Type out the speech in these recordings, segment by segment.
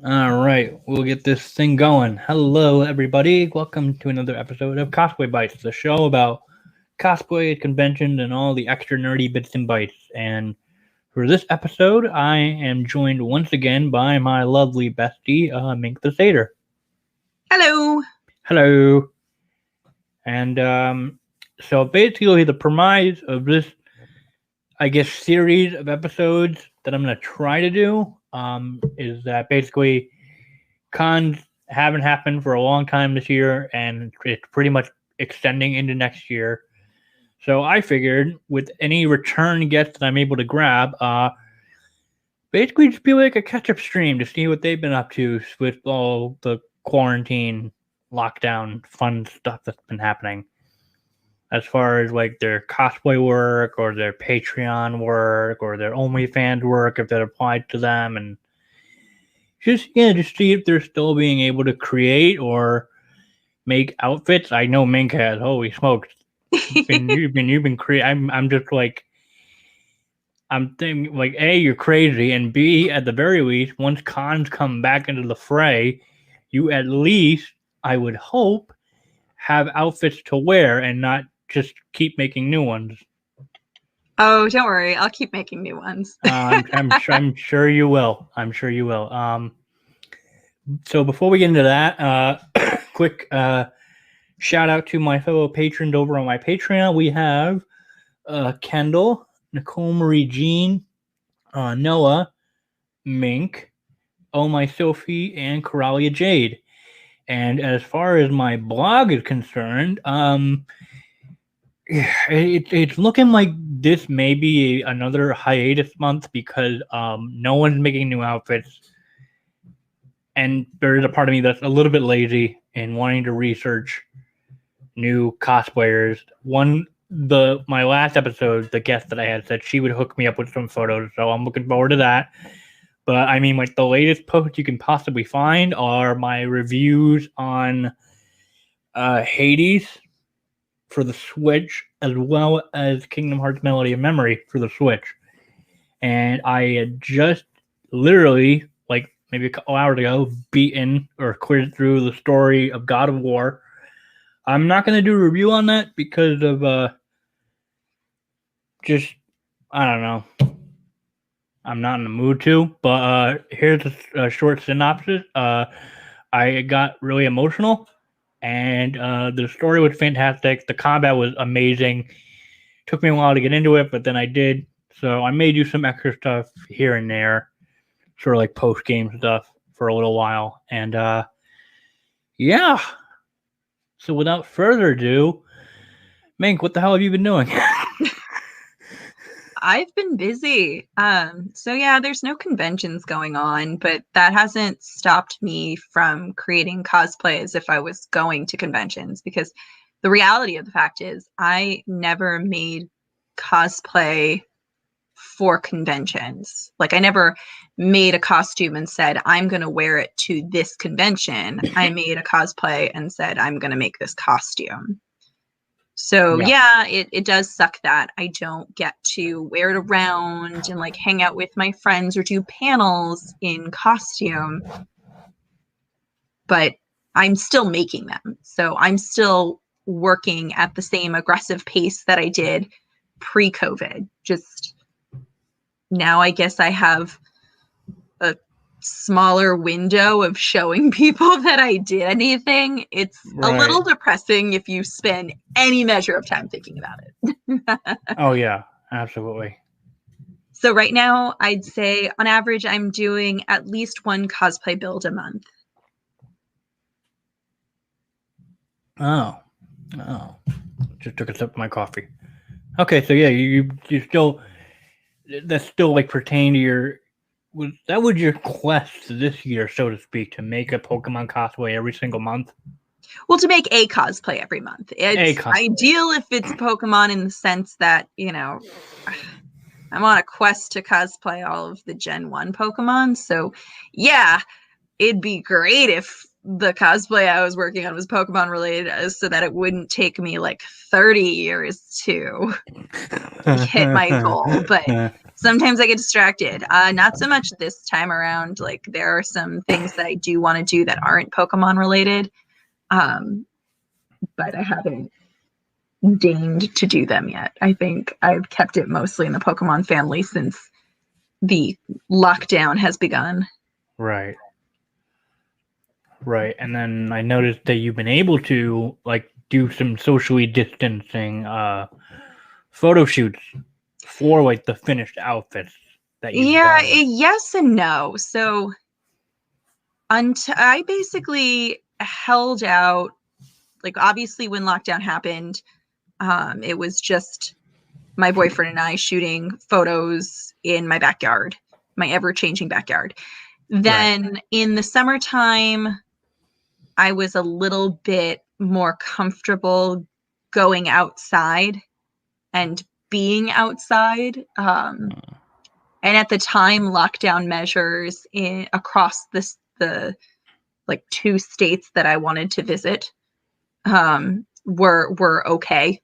All right, we'll get this thing going. Hello, everybody. Welcome to another episode of Cosplay Bites, the show about cosplay, conventions, and all the extra nerdy bits and bytes. And for this episode, I am joined once again by my lovely bestie, Mink the Satyr. Hello. Hello. And so basically, the premise of this, I guess, series of episodes that I'm going to try to do is that basically cons haven't happened for a long time this year, and it's pretty much extending into next year. So I figured with any return guests that I'm able to grab, basically just be like a catch-up stream to see what they've been up to with all the quarantine, lockdown, fun stuff that's been happening. As far as like their cosplay work or their Patreon work or their OnlyFans work, if that applied to them, and just see if they're still being able to create or make outfits. I know Mink has. Holy smokes! You've been creating. I'm just like I'm thinking like A, you're crazy, and B, at the very least, once cons come back into the fray, you at least, I would hope, have outfits to wear and not just keep making new ones. Oh, don't worry. I'll keep making new ones. I'm sure you will. I'm sure you will. So before we get into that, quick shout out to my fellow patrons over on my Patreon. We have Kendall, Nicole Marie Jean, Noah, Mink, Oh My Sophie, and Coralia Jade. And as far as my blog is concerned, it's looking like this may be another hiatus month because no one's making new outfits. And there is a part of me that's a little bit lazy in wanting to research new cosplayers. My last episode, the guest that I had said she would hook me up with some photos, so I'm looking forward to that. But I mean, like the latest posts you can possibly find are my reviews on Hades for the Switch, as well as Kingdom Hearts Melody of Memory for the Switch. And I had just literally, like maybe a couple hours ago, beaten or cleared through the story of God of War. I'm not going to do a review on that because of just, I don't know. I'm not in the mood to, but here's a short synopsis. I got really emotional, and the story was fantastic. The combat was amazing. Took me a while to get into it, but then I did. So I may do some extra stuff here and there, sort of like post game stuff for a little while. And yeah. So without further ado, Mink, what the hell have you been doing? I've been busy. So yeah, there's no conventions going on, but that hasn't stopped me from creating cosplay as if I was going to conventions, because the reality of the fact is I never made cosplay for conventions. Like I never made a costume and said, I'm going to wear it to this convention. I made a cosplay and said, I'm going to make this costume. So yeah, it does suck that I don't get to wear it around and like hang out with my friends or do panels in costume. But I'm still making them. So I'm still working at the same aggressive pace that I did pre-COVID. Just now I guess I have a smaller window of showing people that I did anything. It's a little depressing if you spend any measure of time thinking about it. Oh yeah, absolutely. So right now, I'd say on average, I'm doing at least one cosplay build a month. Oh, just took a sip of my coffee. Okay, so yeah, you still that's still like pertain to your that was your quest this year, so to speak, to make a Pokemon cosplay every single month? Well, to make a cosplay every month. It's ideal if it's Pokemon in the sense that, you know, I'm on a quest to cosplay all of the Gen 1 Pokemon. So yeah, it'd be great if the cosplay I was working on was Pokemon related, so that it wouldn't take me like 30 years to hit my goal. But sometimes I get distracted. Not so much this time around. Like, there are some things that I do want to do that aren't Pokemon related, but I haven't deigned to do them yet. I think I've kept it mostly in the Pokemon family since the lockdown has begun. Right. Right. And then I noticed that you've been able to like do some socially distancing photo shoots for like the finished outfits that you've Yeah, done. yes and no. So until I basically held out, like, obviously when lockdown happened, it was just my boyfriend and I shooting photos in my backyard, my ever-changing backyard. Then in the summertime, I was a little bit more comfortable going outside and being outside. And at the time, lockdown measures across the like 2 states that I wanted to visit were okay.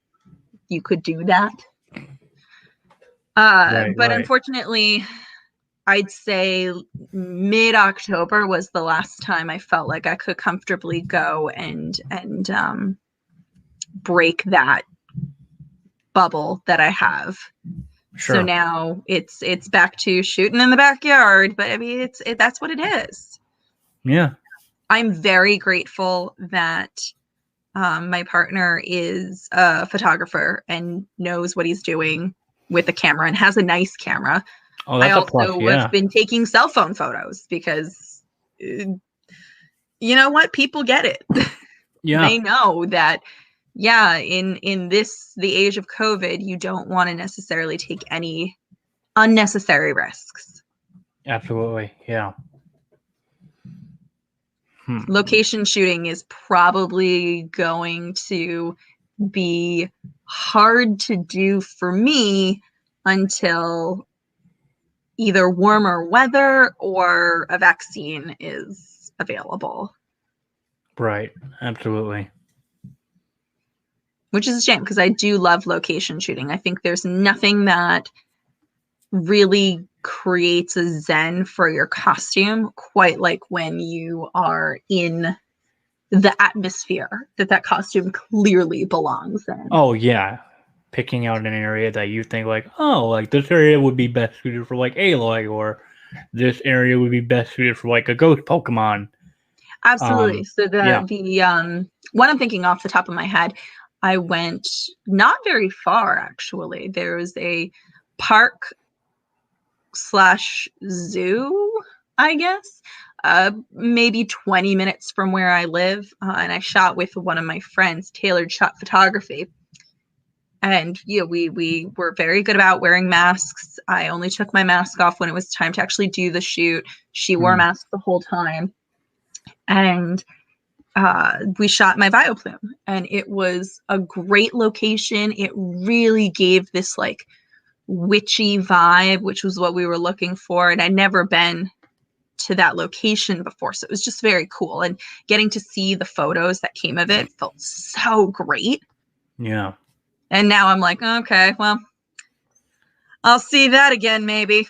You could do that. But unfortunately, I'd say mid-October was the last time I felt like I could comfortably go and break that bubble that I have. Sure. So now it's back to shooting in the backyard, but I mean that's what it is. Yeah. I'm very grateful that my partner is a photographer and knows what he's doing with the camera and has a nice camera. Oh, that's I a plus, also yeah. have been taking cell phone photos because, you know what? People get it. Yeah. They know that, yeah, in the age of COVID, you don't want to necessarily take any unnecessary risks. Absolutely, yeah. Location shooting is probably going to be hard to do for me until either warmer weather or a vaccine is available. Right, absolutely. Which is a shame because I do love location shooting. I think there's nothing that really creates a zen for your costume quite like when you are in the atmosphere that costume clearly belongs in. Oh, yeah. Picking out an area that you think like, oh, like this area would be best suited for like Aloy, or this area would be best suited for like a ghost Pokemon. Absolutely. So the one I'm thinking off the top of my head, I went not very far actually. There's a park / zoo, I guess, maybe 20 minutes from where I live. And I shot with one of my friends, Tailored Shot Photography. And we were very good about wearing masks. I only took my mask off when it was time to actually do the shoot. She wore a mask the whole time. And we shot my bioplume, and it was a great location. It really gave this like witchy vibe, which was what we were looking for. And I'd never been to that location before, so it was just very cool. And getting to see the photos that came of it felt so great. Yeah. And now I'm like, okay, well, I'll see that again maybe.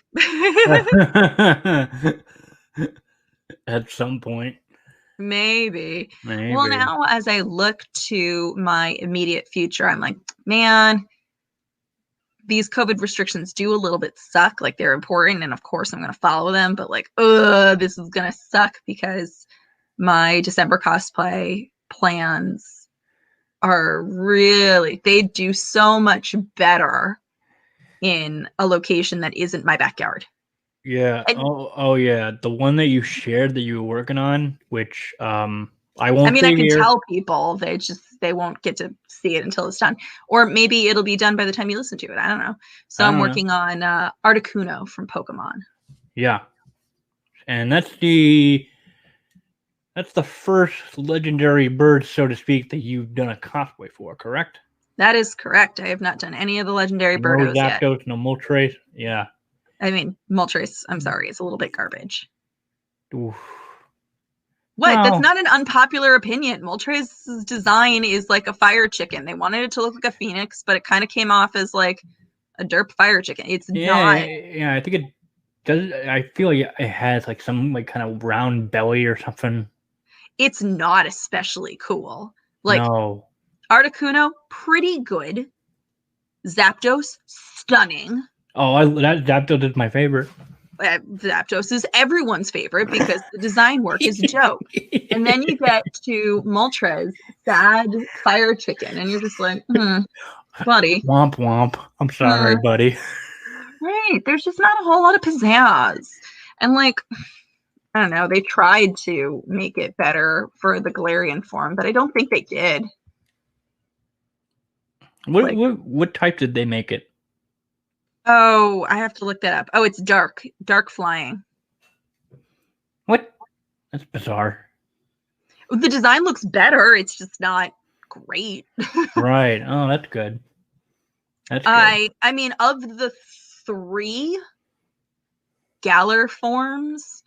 At some point. Maybe. Well, now as I look to my immediate future, I'm like, man, these COVID restrictions do a little bit suck. Like, they're important, and of course I'm going to follow them, but like, this is going to suck because my December cosplay plans are really, they do so much better in a location that isn't my backyard. Yeah. Oh yeah. The one that you shared that you were working on, which I won't. I mean, say I can here. tell people, they won't get to see it until it's done, or maybe it'll be done by the time you listen to it. I don't know. So I'm working on Articuno from Pokemon. Yeah, and that's the first legendary bird, so to speak, that you've done a cosplay for, correct? That is correct. I have not done any of the legendary birdos yet. No Zapdos, no Moltres. Yeah. I mean, Moltres, I'm sorry, it's a little bit garbage. Oof. What? That's Well, not an unpopular opinion. Moltres' design is like a fire chicken. They wanted it to look like a phoenix, but it kind of came off as like a derp fire chicken. It's not. yeah, I think it does. I feel like it has like some like kind of round belly or something. It's not especially cool. Like No. Articuno, pretty good. Zapdos, stunning. Oh, that Zapdos is my favorite. Zapdos is everyone's favorite because the design work is a joke. And then you get to Moltres, sad fire chicken, and you're just like, buddy. Womp womp. I'm sorry, buddy. Right. There's just not a whole lot of pizzazz. And like, I don't know, they tried to make it better for the Galarian form, but I don't think they did. What type did they make it? Oh, I have to look that up. Oh, it's dark flying. What? That's bizarre. The design looks better. It's just not great. Right. Oh, that's good. That's good. I mean, of the 3 Galar forms,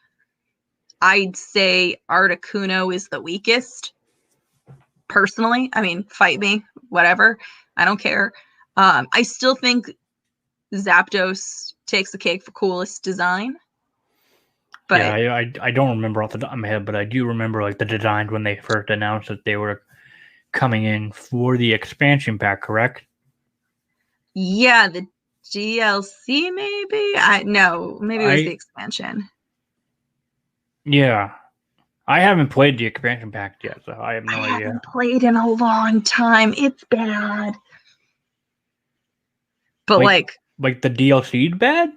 I'd say Articuno is the weakest. Personally, I mean, fight me, whatever. I don't care. I still think Zapdos takes the cake for coolest design. But yeah, I don't remember off the top of my head, but I do remember like the design when they first announced that they were coming in for the expansion pack, correct? Yeah, the DLC maybe? Maybe it was the expansion. Yeah. I haven't played the expansion pack yet, so I have no idea. I haven't played in a long time. It's bad. But like the DLC's bad?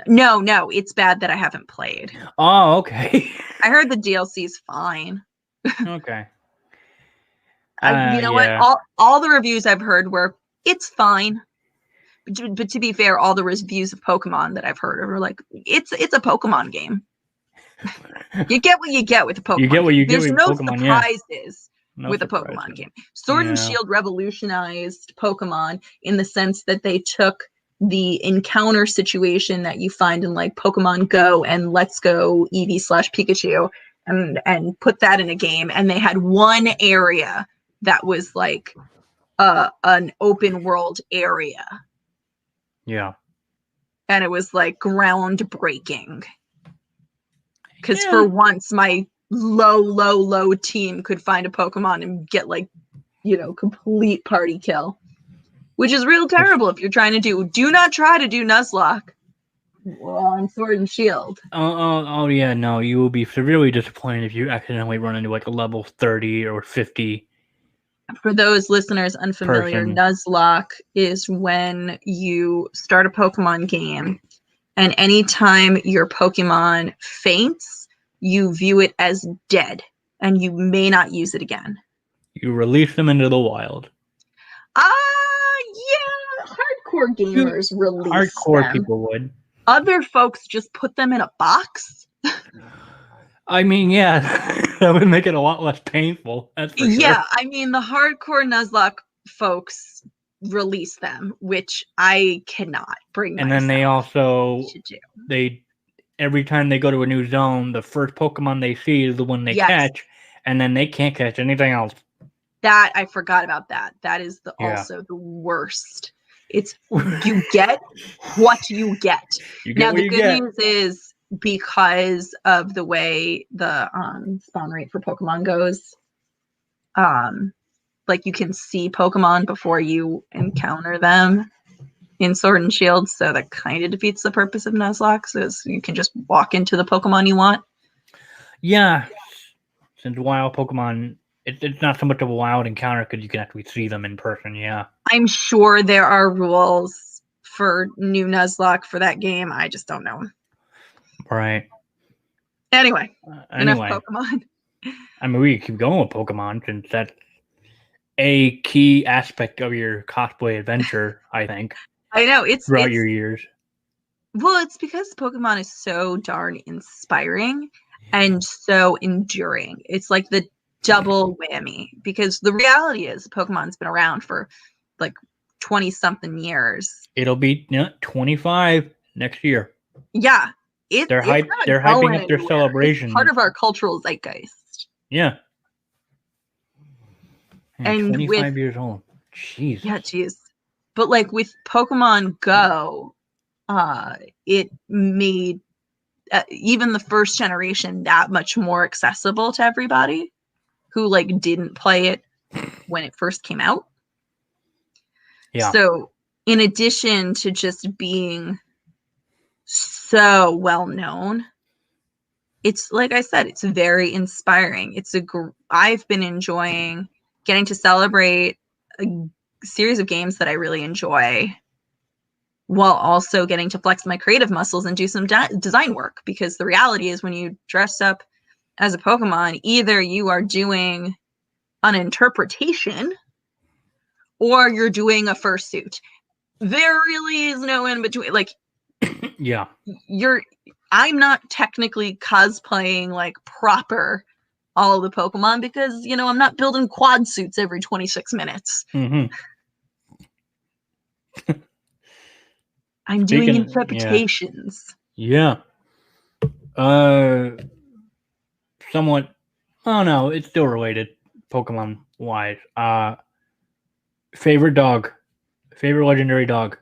No, it's bad that I haven't played. Oh, okay. I heard the DLC's fine. Okay. You know what? All the reviews I've heard were it's fine. But to be fair, all the reviews of Pokemon that I've heard are like it's a Pokemon game. You get what you get with a Pokemon. You get what you get with There's Pokemon, no surprises with a surprises. Pokemon game. Sword and Shield revolutionized Pokemon in the sense that they took the encounter situation that you find in like Pokemon Go and Let's Go Eevee/Pikachu and put that in a game, and they had one area that was like an open world area. Yeah. And it was like groundbreaking. Because for once, my low team could find a Pokemon and get like, complete party kill. Which is real terrible if you're trying to do not try to do Nuzlocke on Sword and Shield. Oh yeah, no, you will be severely disappointed if you accidentally run into like a level 30 or 50. For those listeners unfamiliar, Nuzlocke is when you start a Pokemon game, and anytime your Pokemon faints, you view it as dead, and you may not use it again. You release them into the wild. Yeah, hardcore gamers release them. People would. Other folks just put them in a box. I mean, yeah, that would make it a lot less painful. That's for sure. Yeah, I mean, the hardcore Nuzlocke folks release them, which I cannot bring and then they also every time they go to a new zone, the first Pokemon they see is the one they catch, and then they can't catch anything else. That I forgot about that. That is also the worst. It's you get what you get. Now the good news is, because of the way the spawn rate for Pokemon goes, like you can see Pokemon before you encounter them in Sword and Shield, so that kind of defeats the purpose of Nuzlocke, so you can just walk into the Pokemon you want. Yeah, since wild Pokemon, it's not so much of a wild encounter because you can actually see them in person. Yeah, I'm sure there are rules for new Nuzlocke for that game. I just don't know. Right. Anyway, enough Pokemon. I mean, we keep going with Pokemon since that's a key aspect of your cosplay adventure, I think. I know. Throughout your years. Well, it's because Pokemon is so darn inspiring and so enduring. It's like the double whammy, because the reality is Pokemon's been around for like 20-something years. It'll be 25 next year. Yeah. They're hyping up their celebration. It's part of our cultural zeitgeist. Yeah. And 25 years old. Jeez. Yeah, geez. But like with Pokemon Go, it made even the first generation that much more accessible to everybody who like didn't play it when it first came out. Yeah. So in addition to just being so well known, it's like I said, it's very inspiring. I've been enjoying getting to celebrate a series of games that I really enjoy while also getting to flex my creative muscles and do some design work, because the reality is when you dress up as a Pokemon, either you are doing an interpretation or you're doing a fursuit. There really is no in between. Like, yeah, I'm not technically cosplaying like proper all of the Pokemon because, you know, I'm not building quad suits every 26 minutes. Mm-hmm. I'm doing interpretations. Yeah. Somewhat. Oh no, it's still related, Pokemon wise. Favorite dog, favorite legendary dog.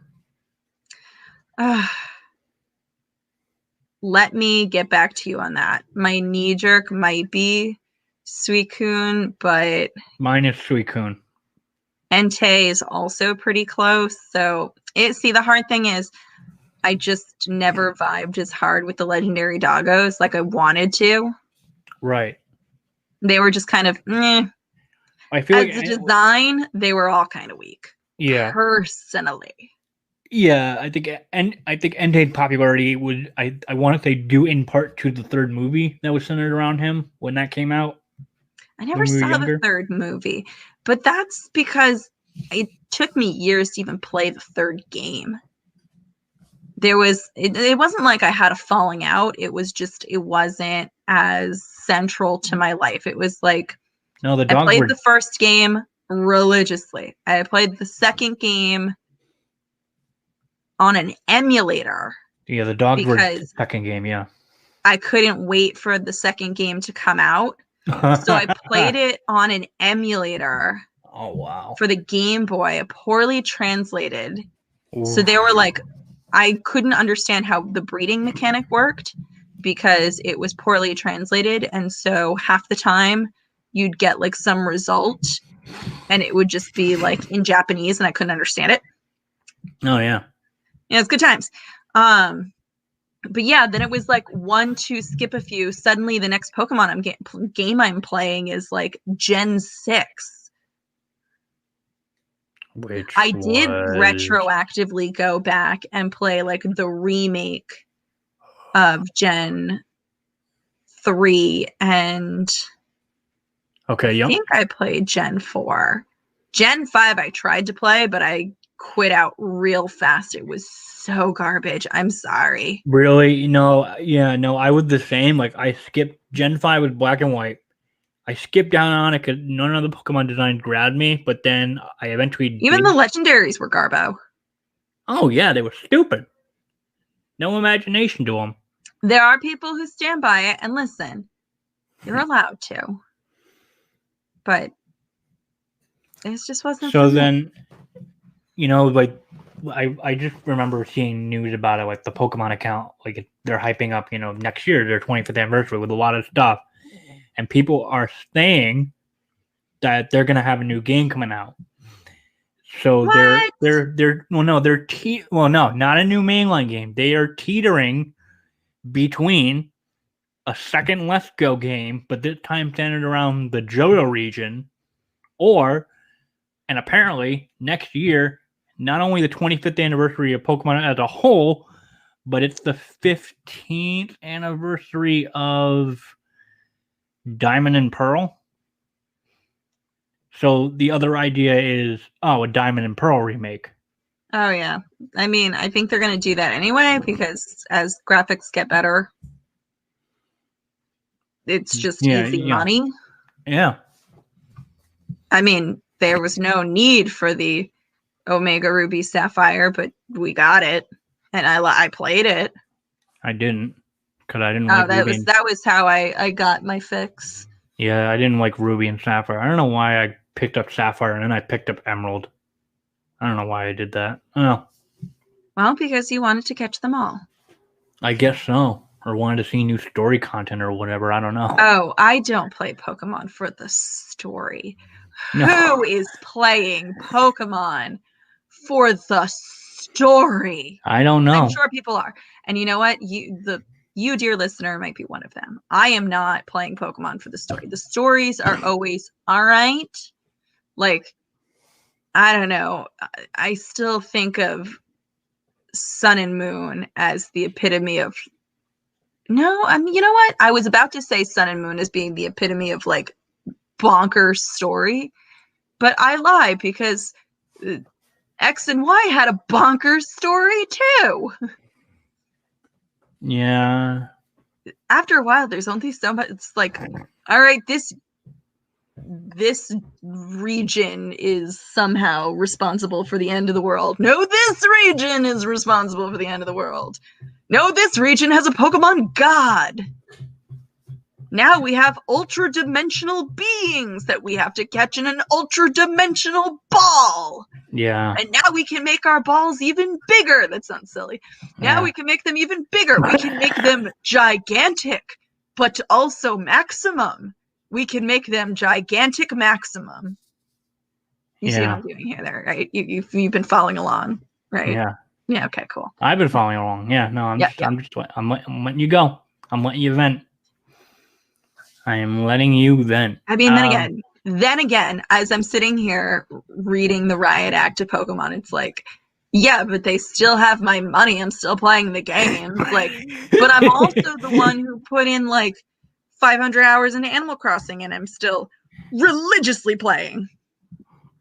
Let me get back to you on that. My knee jerk might be Suicune, but Mine is Suicune. Entei is also pretty close. So the hard thing is I just never vibed as hard with the legendary doggos like I wanted to. Right. They were just kind of I feel as a design, they were all kind of weak. Yeah. Personally. Yeah, I think Entei's popularity would I want to say due in part to the third movie that was centered around him when that came out. I never saw the third movie, but that's because it took me years to even play the third game. It wasn't like I had a falling out. It was just, it wasn't as central to my life. It was like, no, I played the first game religiously. I played the second game on an emulator. Yeah, the dogs were the second game, yeah. I couldn't wait for the second game to come out. So I played it on an emulator. Oh, wow. For the Game Boy, poorly translated. Ooh. So they were like, I couldn't understand how the breeding mechanic worked because it was poorly translated. And so half the time you'd get like some result and it would just be like in Japanese and I couldn't understand it. Oh, yeah. Yeah, it's good times. But yeah, then it was like 1, 2, skip a few. Suddenly the next Pokemon game I'm playing is like Gen 6. I did retroactively go back and play like the remake of Gen 3 and okay, I think I played Gen 4. Gen 5 I tried to play, but I quit out real fast. It was so garbage. I'm sorry. Really? No, yeah, no, I was the same. Like I skipped Gen 5 with black and white. I skipped down on it because none of the Pokemon designs grabbed me, but then I eventually Even the legendaries were garbo. Oh, yeah, they were stupid. No imagination to them. There are people who stand by it, and listen, you're allowed to. But it just wasn't so then, you know, like, I just remember seeing news about it, like the Pokemon account, like they're hyping up, you know, next year, their 25th anniversary with a lot of stuff. And people are saying that they're going to have a new game coming out. So what? they're not a new mainline game. They are teetering between a second Let's Go game, but this time centered around the Johto region, and apparently next year, not only the 25th anniversary of Pokemon as a whole, but it's the 15th anniversary of Diamond and Pearl. So the other idea is, a Diamond and Pearl remake. Oh, yeah. I mean, I think they're going to do that anyway, because as graphics get better, it's just easy money. Yeah. I mean, there was no need for the Omega Ruby Sapphire, but we got it, and I played it. I didn't, because I didn't like that was how I got my fix. Yeah, I didn't like Ruby and Sapphire. I don't know why I picked up Sapphire and then I picked up Emerald. I don't know why I did that. Oh, Well, because you wanted to catch them all. I guess so. Or wanted to see new story content or whatever. I don't know. Oh, I don't play Pokemon for the story. No. Who is playing Pokemon for the story? I don't know. I'm sure people are. And you know what? You, dear listener, might be one of them. I am not playing Pokemon for the story. The stories are always all right. Like, I don't know. I still think of Sun and Moon as the epitome of. No, I mean, you know what? I was about to say Sun and Moon as being the epitome of like bonkers story, but I lie because X and Y had a bonkers story too. Yeah. After a while, there's only so much. It's like, all right, this region is somehow responsible for the end of the world. No, this region is responsible for the end of the world. No, this region has a Pokemon god. Now we have ultra-dimensional beings that we have to catch in an ultra-dimensional ball. Yeah. And now we can make our balls even bigger. That sounds silly. Now we can make them even bigger. We can make them gigantic, but also maximum. We can make them gigantic maximum. You see what I'm doing here there, right? You've been following along, right? Yeah. Yeah, okay, cool. I've been following along. Yeah, no, I'm letting you go. I'm letting you vent. I am letting you vent. I mean, then again, as I'm sitting here reading the Riot Act of Pokemon, it's like, yeah, but they still have my money. I'm still playing the game. Like, but I'm also the one who put in like 500 hours into Animal Crossing, and I'm still religiously playing.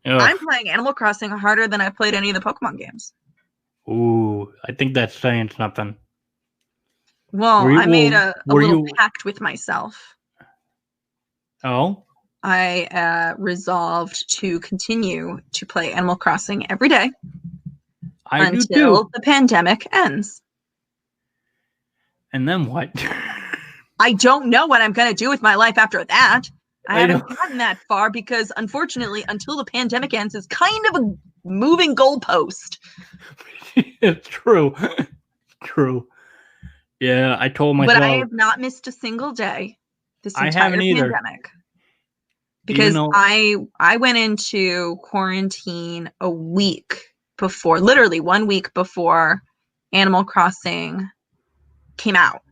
Ugh. I'm playing Animal Crossing harder than I played any of the Pokemon games. Ooh, I think that's saying something. Well, I made a little pact with myself. Oh? I resolved to continue to play Animal Crossing every day until the pandemic ends. And then what? I don't know what I'm going to do with my life after that. I haven't gotten that far because, unfortunately, until the pandemic ends is kind of a moving goalpost. It's true. True. Yeah, I told myself. But I have not missed a single day this entire pandemic. Because I went into quarantine a week before, literally 1 week before Animal Crossing came out.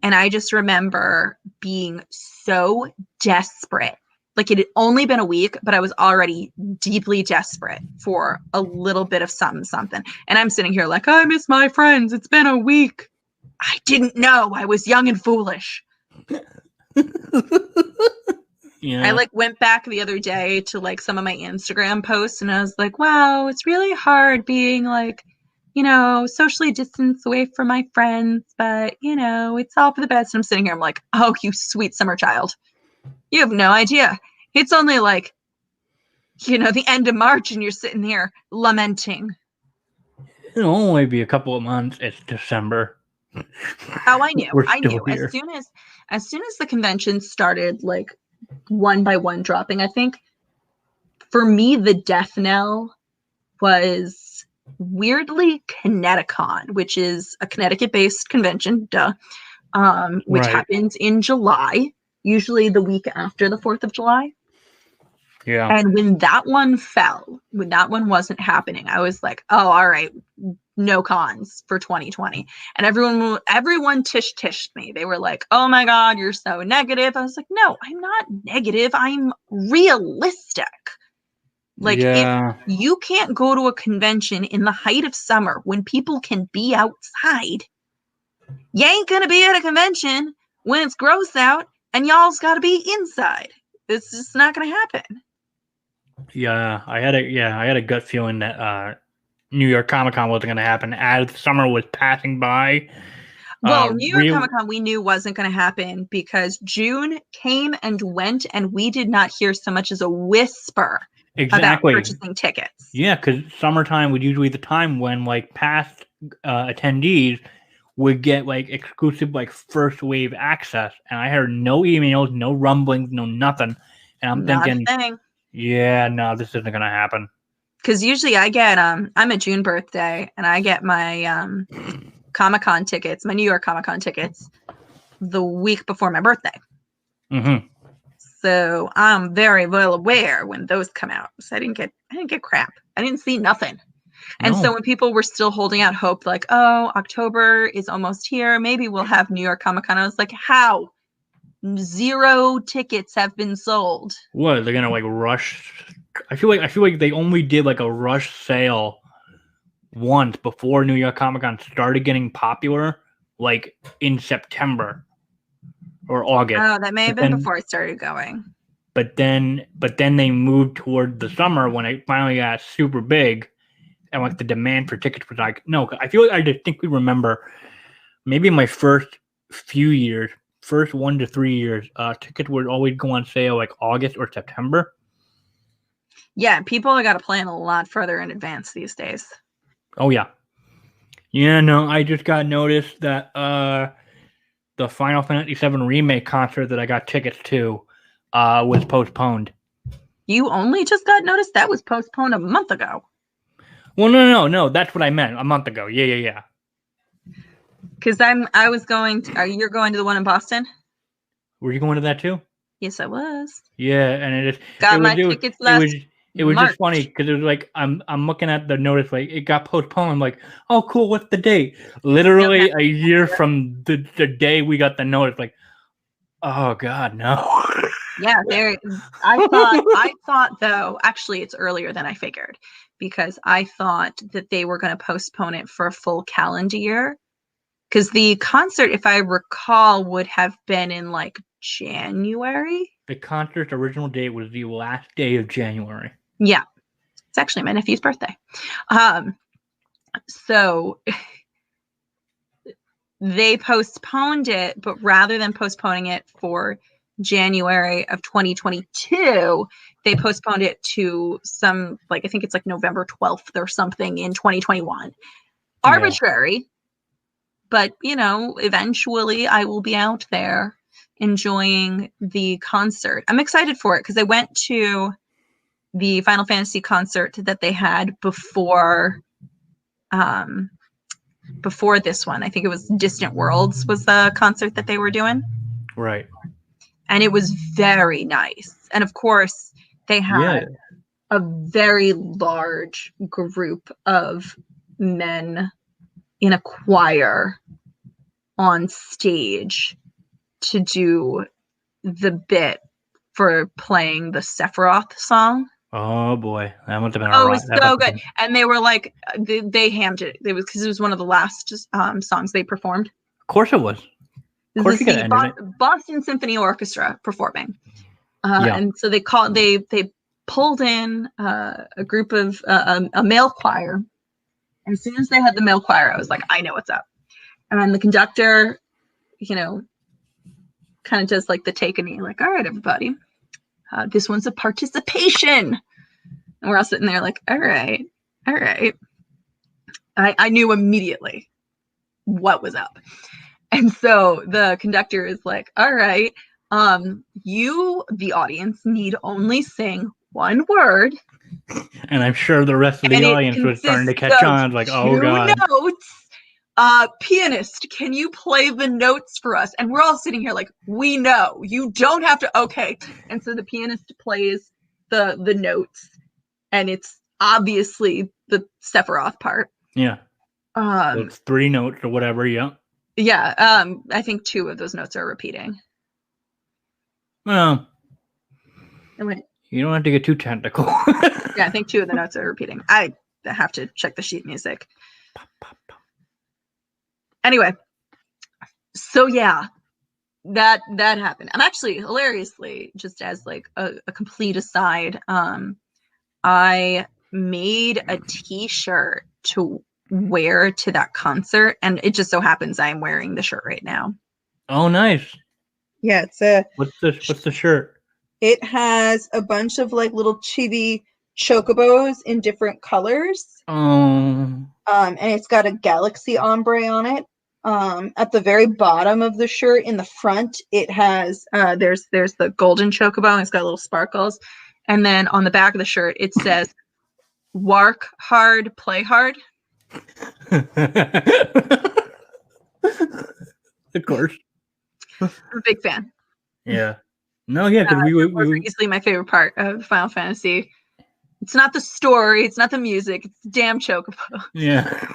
And I just remember being so desperate. Like, it had only been a week, but I was already deeply desperate for a little bit of something. And I'm sitting here like, I miss my friends. It's been a week. I didn't know. I was young and foolish. Yeah. I like went back the other day to like some of my Instagram posts, and I was like, wow, it's really hard being like, you know, socially distanced away from my friends, but you know, it's all for the best. And I'm sitting here, I'm like, oh, you sweet summer child. You have no idea. It's only like, you know, the end of March and you're sitting here lamenting. It'll only be a couple of months. It's December. Oh, I knew. I knew. Here. As soon as the convention started, like, one by one dropping, I think for me the death knell was weirdly Connecticon, which is a Connecticut-based convention, which happens in July, usually the week after the 4th of July. Yeah. And when that one fell, when that one wasn't happening, I was like, oh, all right, no cons for 2020. And everyone tished me. They were like, oh my God, you're so negative. I was like, no, I'm not negative. I'm realistic. Like, if you can't go to a convention in the height of summer when people can be outside, you ain't going to be at a convention when it's gross out and y'all's got to be inside. It's just not going to happen. Yeah, I had a gut feeling that New York Comic Con wasn't going to happen as summer was passing by. Well, New York Comic Con we knew wasn't going to happen because June came and went, and we did not hear so much as a whisper about purchasing tickets. Yeah, because summertime was usually the time when like past attendees would get like exclusive like first wave access, and I heard no emails, no rumblings, no nothing. And I'm Not a thinking, thing. yeah, no, this isn't gonna happen. Because usually I get I'm a June birthday, and I get my Comic-Con tickets, my New York Comic-Con tickets, the week before my birthday. Mm-hmm. So I'm very well aware when those come out. So I didn't get crap. I didn't see nothing. And so when people were still holding out hope, like, oh, October is almost here, maybe we'll have New York Comic Con, I was like, how? 0 tickets have been sold. What, they're gonna like rush? I feel like they only did like a rush sale once before New York Comic Con started getting popular, like in September or August. Oh, that may have been before I started going. But then they moved toward the summer when it finally got super big, and like the demand for tickets was like, no, I feel like I distinctly remember maybe in my first few years, first 1 to 3 years, tickets would always go on sale like August or September. Yeah, people have got to plan a lot further in advance these days. Oh yeah. Yeah, no, I just got notice that the Final Fantasy VII Remake concert that I got tickets to was postponed. You only just got notice? That was postponed a month ago. Well, no, that's what I meant a month ago. Yeah. Because I was going to, you're going to the one in Boston? Were you going to that too? Yes, I was. Yeah, and Got my tickets last it was March. just funny because it was like I'm looking at the notice, like it got postponed. I'm like, oh cool, what's the date? Literally a year from the day we got the notice, like, oh god, no. Yeah, I thought though, actually it's earlier than I figured, because I thought that they were going to postpone it for a full calendar year. Because the concert, if I recall, would have been in like January. The concert's original date was the last day of January. Yeah. It's actually my nephew's birthday. So they postponed it, but rather than postponing it for January of 2022, they postponed it to some, like, I think it's like November 12th or something in 2021. Arbitrary, but eventually I will be out there enjoying the concert. I'm excited for it because I went to the Final Fantasy concert that they had before this one. I think it was Distant Worlds was the concert that they were doing. Right. And it was very nice. And of course, they had a very large group of men in a choir on stage to do the bit for playing the Sephiroth song. Oh boy, that must have been it was so good. And they were like, they hammed it. It was because it was one of the last songs they performed. Of course it was. Of course, Boston Symphony Orchestra performing. And so they pulled in a group of a male choir. And as soon as they had the male choir, I was like, I know what's up. And the conductor, kind of does like the take a knee, like, all right, everybody, this one's a participation. And we're all sitting there like, all right. I knew immediately what was up. And so the conductor is like, all right, you, the audience, need only sing one word. And I'm sure the rest of the audience was starting to catch on, like, oh god. Notes. Pianist, can you play the notes for us? And we're all sitting here like, we know. You don't have to. Okay. And so the pianist plays the notes, and it's obviously the Sephiroth part. Yeah. It's 3 notes or whatever. Yeah. Yeah. I think 2 of those notes are repeating. Well, you don't have to get too technical. Yeah, I think 2 of the notes are repeating. I have to check the sheet music. Anyway, so yeah, that happened. I'm actually, hilariously, just as like a complete aside, I made a t-shirt to wear to that concert, and it just so happens I'm wearing the shirt right now. Oh, nice. Yeah, it's a what's the shirt? It has a bunch of like little chibi chocobos in different colors. And it's got a galaxy ombre on it. At the very bottom of the shirt, in the front, it has there's the golden chocobo, and it's got little sparkles, and then on the back of the shirt, it says "Work hard, play hard." Of course. I'm a big fan. Yeah. No, yeah, because we easily my favorite part of Final Fantasy. It's not the story, it's not the music, it's the damn chocobo. Yeah.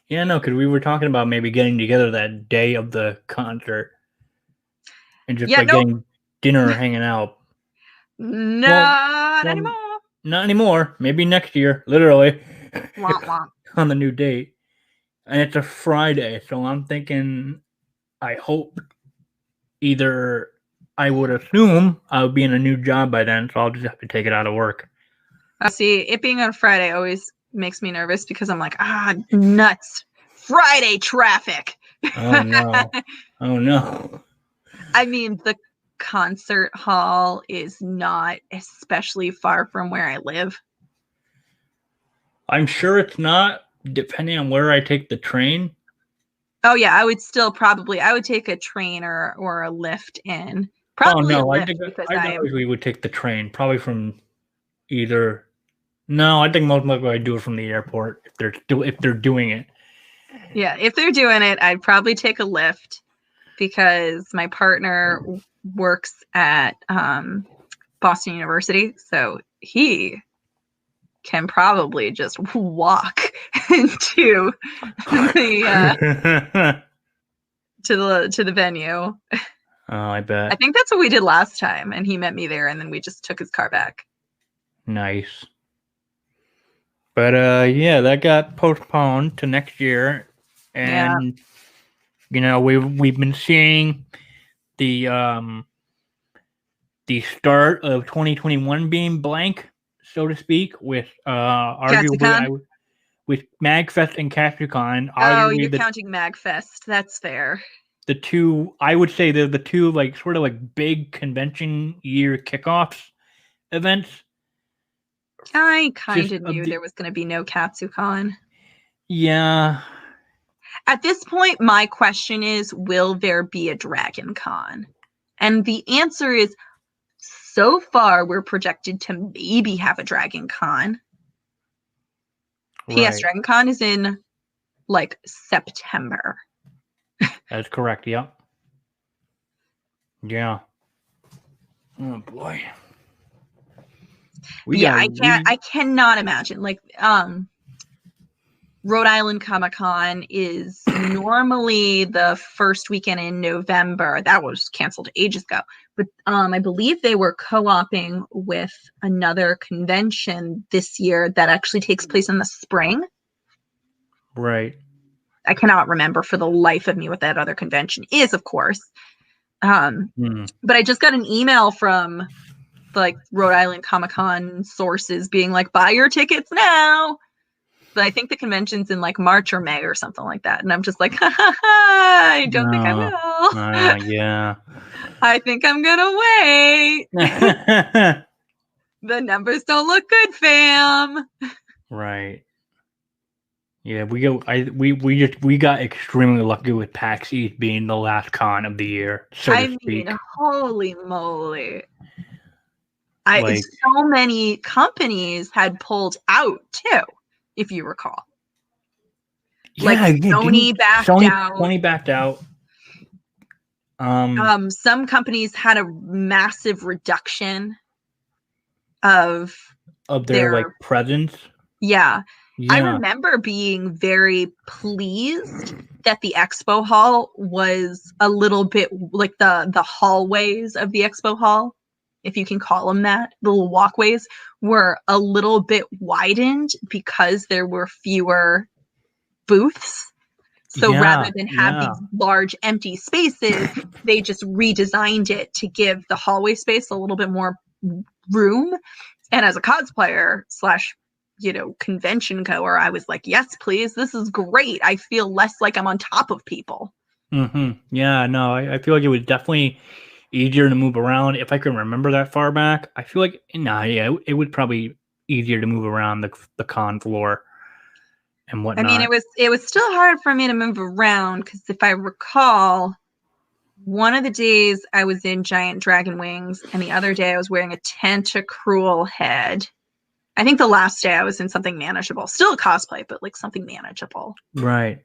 Yeah, no, because we were talking about maybe getting together that day of the concert and just getting dinner or hanging out. Not anymore. Not anymore. Maybe next year, literally. Womp womp. On the new date. And it's a Friday, so I'm thinking, I hope either I would assume I'll be in a new job by then, so I'll just have to take it out of work. See, it being on Friday always makes me nervous because I'm like, nuts. Friday traffic. Oh, no. Oh, no. I mean, the concert hall is not especially far from where I live. I'm sure it's not, depending on where I take the train. Oh, yeah, I would take a train or a lift in. Probably a lift, we would take the train, probably from either. No, I think most likely I'd do it from the airport if they're doing it. Yeah, if they're doing it, I'd probably take a lift because my partner works at Boston University, so he can probably just walk into the to the venue. Oh, I bet. I think that's what we did last time, and he met me there, and then we just took his car back. Nice. But yeah, that got postponed to next year, and you know we've been seeing the start of 2021 being blank, so to speak, with arguably with MagFest and Katsucon. Oh, you're counting MagFest. That's fair. The two, I would say, the two like sort of like big convention year kickoffs events. I kind of knew there was going to be no Katsucon. Yeah. At this point, my question is, will there be a Dragon Con? And the answer is, so far, we're projected to maybe have a Dragon Con. Right. PS Dragon Con is in, like, September. That's correct, yep. Yeah. Oh, boy. I cannot imagine. Like, Rhode Island Comic-Con is normally the first weekend in November. That was canceled ages ago. But I believe they were co-oping with another convention this year that actually takes place in the spring. Right. I cannot remember for the life of me what that other convention is, of course. But I just got an email from like Rhode Island Comic-Con sources being like, buy your tickets now. But I think the convention's in like March or May or something like that. And I'm just like, I don't think I will. Yeah. I think I'm going to wait. The numbers don't look good, fam. Right. Yeah, we got extremely lucky with PAX East being the last con of the year, so to speak. Mean, holy moly. So many companies had pulled out too, if you recall. Yeah, Sony backed out. Sony backed out. Some companies had a massive reduction of their like presence. Yeah. I remember being very pleased that the expo hall was a little bit like the hallways of the expo hall, if you can call them that, the little walkways were a little bit widened because there were fewer booths. So rather than have these large empty spaces, they just redesigned it to give the hallway space a little bit more room. And as a cosplayer / convention goer, I was like, yes, please. This is great. I feel less like I'm on top of people. Mm-hmm. Yeah, no, I feel like it was definitely easier to move around. If I can remember that far back, I feel like, it was probably easier to move around the con floor. and I mean, whatnot. it was still hard for me to move around because if I recall, one of the days I was in giant dragon wings, and the other day I was wearing a tentacruel head. I think the last day I was in something manageable, still a cosplay, but like something manageable. Right.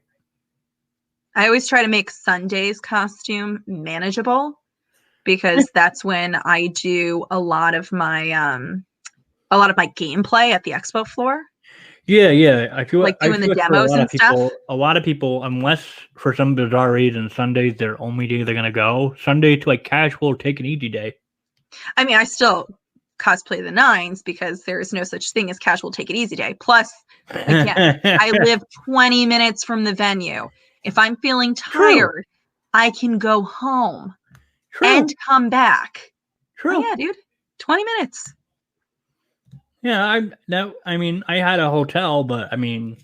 I always try to make Sunday's costume manageable because that's when I do a lot of my gameplay at the expo floor. Yeah. I feel Like doing the like for demos and stuff. a lot of people, unless for some bizarre reason Sundays their only day they're gonna go. Sunday to like casual take an easy day. I mean, I still cosplay the nines because there is no such thing as casual take it easy day. Plus, again, I live 20 minutes from the venue. If I'm feeling tired, I can go home and come back. True. Oh, yeah, dude. 20 minutes. Yeah, I mean, I had a hotel, but I mean,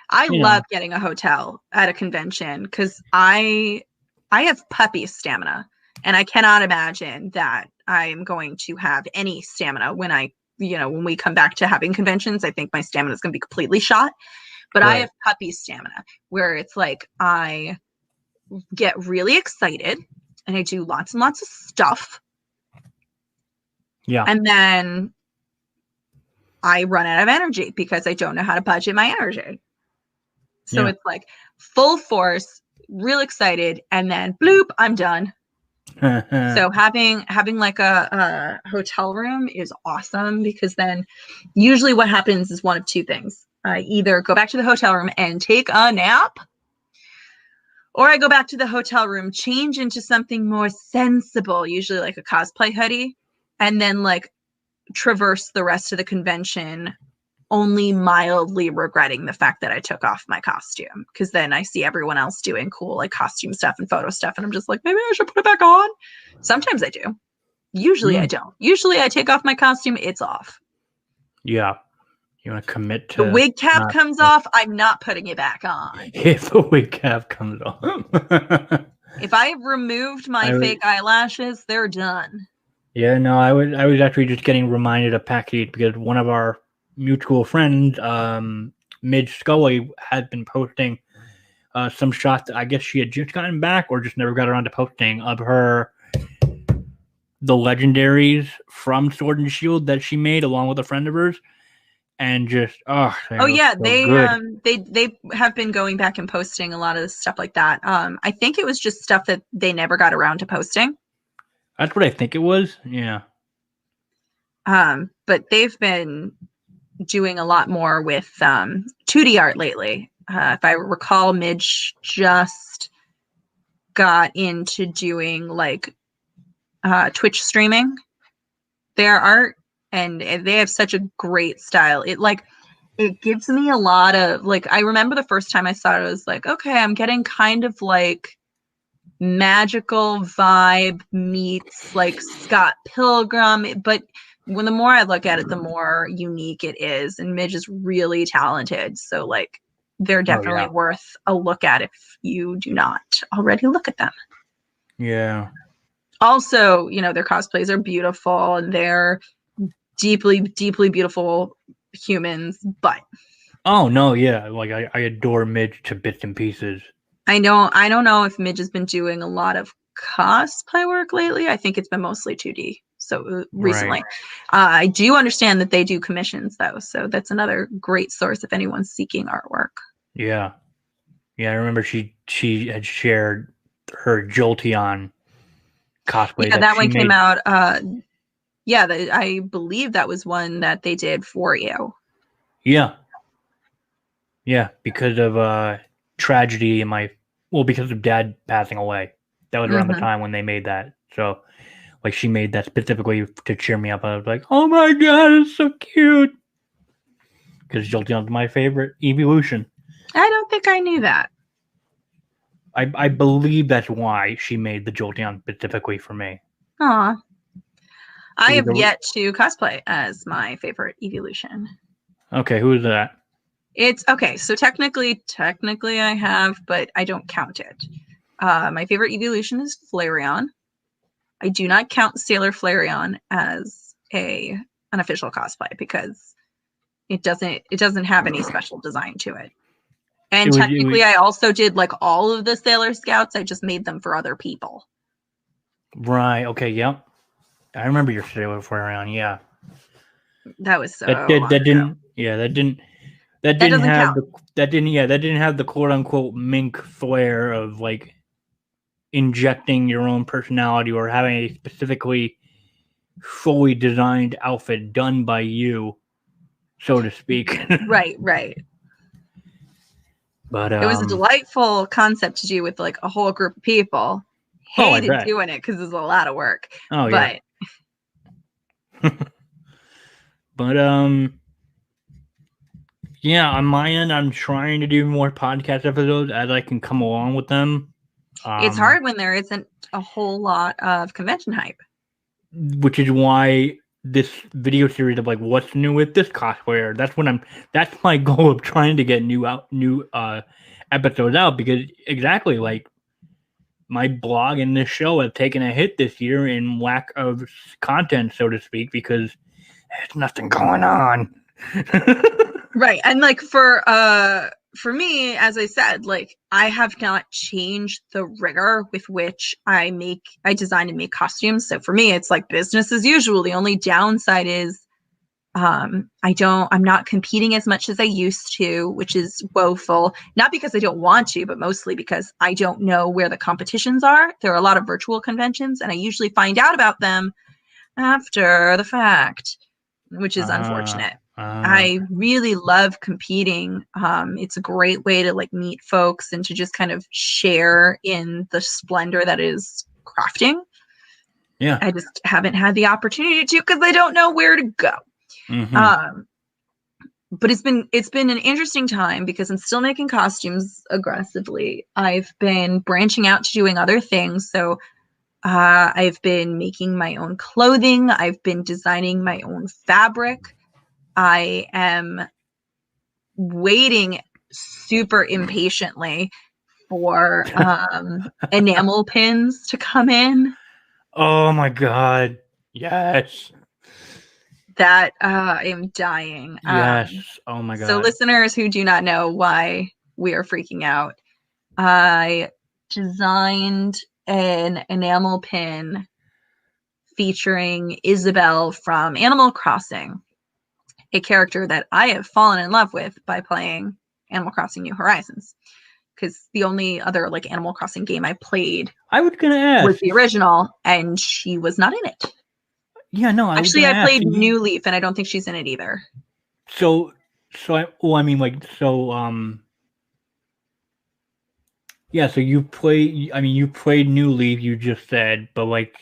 I love getting a hotel at a convention because I have puppy stamina, and I cannot imagine that I'm going to have any stamina when when we come back to having conventions. I think my stamina is going to be completely shot. But I have puppy stamina where it's like I get really excited and I do lots and lots of stuff. Yeah. And then I run out of energy because I don't know how to budget my energy. So it's like full force, real excited, and then bloop, I'm done. So having like a hotel room is awesome because then usually what happens is one of two things. I either go back to the hotel room and take a nap, or I go back to the hotel room, change into something more sensible, usually like a cosplay hoodie, and then like traverse the rest of the convention only mildly regretting the fact that I took off my costume, because then I see everyone else doing cool like costume stuff and photo stuff, and I'm just like, maybe I should put it back on. Sometimes I do. Usually I don't. Usually I take off my costume, it's off. Yeah. You want to commit to the wig cap comes off, I'm not putting it back on. If the wig cap comes off. If I removed my fake eyelashes, they're done. Yeah, no, I was actually just getting reminded of PAX East because one of our mutual friends, Midge Scully, had been posting some shots that I guess she had just gotten back or just never got around to posting of the legendaries from Sword and Shield that she made along with a friend of hers, and just they have been going back and posting a lot of stuff like that. I think it was just stuff that they never got around to posting. That's what I think it was. Yeah. But they've been doing a lot more with 2D art lately. If I recall, Midge just got into doing like Twitch streaming their art, and they have such a great style. It gives me a lot of like, I remember the first time I saw it, I was like, okay, I'm getting kind of like magical vibe meets like Scott Pilgrim, but when the more I look at it, the more unique it is, and Midge is really talented, so like they're definitely worth a look at if you do not already look at them. Yeah. Also, their cosplays are beautiful and they're deeply, deeply beautiful humans, but oh no, yeah, like I adore Midge to bits and pieces. I don't know if Midge has been doing a lot of cosplay work lately. I think it's been mostly 2D. So recently, I do understand that they do commissions though. So that's another great source if anyone's seeking artwork. Yeah. I remember she had shared her Jolteon cosplay. Yeah, that one came out. I believe that was one that they did for you. Yeah, because of tragedy in because of Dad passing away. That was around the time when they made that. So, like, she made that specifically to cheer me up. I was like, oh my god, it's so cute. Because Jolteon's my favorite evolution. I don't think I knew that. I believe that's why she made the Jolteon specifically for me. Aw. I have yet to cosplay as my favorite evolution. Okay, who is that? It's okay. So technically I have, but I don't count it. My favorite evolution is Flareon. I do not count Sailor Flareon as an official cosplay because It doesn't have any special design to it. And It was- technically, I also did like all of the Sailor Scouts. I just made them for other people. Right. Okay. Yep. I remember your Sailor Flare on. Yeah. That was so That long ago. didn't. Yeah. That didn't doesn't have count. that didn't have the quote unquote mink flair of like injecting your own personality or having a specifically fully designed outfit done by you, so to speak. Right. But It was a delightful concept to do with like a whole group of people. Oh, I Hated bet. doing it because it's a lot of work. Oh but yeah. But yeah, on my end, I'm trying to do more podcast episodes as I can come along with them. It's hard when there isn't a whole lot of convention hype. Which is why this video series of like what's new with this cosplayer. That's my goal of trying to get new episodes out, because exactly like my blog and this show have taken a hit this year in lack of content, so to speak, because there's nothing going on. Right. And like for me, as I said, like I have not changed the rigor with which I design and make costumes. So for me, it's like business as usual. The only downside is I'm not competing as much as I used to, which is woeful. Not because I don't want to, but mostly because I don't know where the competitions are. There are a lot of virtual conventions, and I usually find out about them after the fact, which is unfortunate. I really love competing. It's a great way to like meet folks and to just kind of share in the splendor that is crafting. Yeah. I just haven't had the opportunity to because I don't know where to go. Mm-hmm. But it's been an interesting time because I'm still making costumes aggressively. I've been branching out to doing other things. So I've been making my own clothing. I've been designing my own fabric. I am waiting super impatiently for enamel pins to come in. Oh my god. Yes. That I am dying. Yes. Oh my god. So listeners who do not know why we are freaking out, I designed an enamel pin featuring Isabelle from Animal Crossing, a character that I have fallen in love with by playing Animal Crossing New Horizons. Because the only other like Animal Crossing game I played was gonna ask was the original, and she was not in it. Yeah, no. Actually, I played New Leaf, and I don't think she's in it either. Yeah, so you played New Leaf, you just said, but like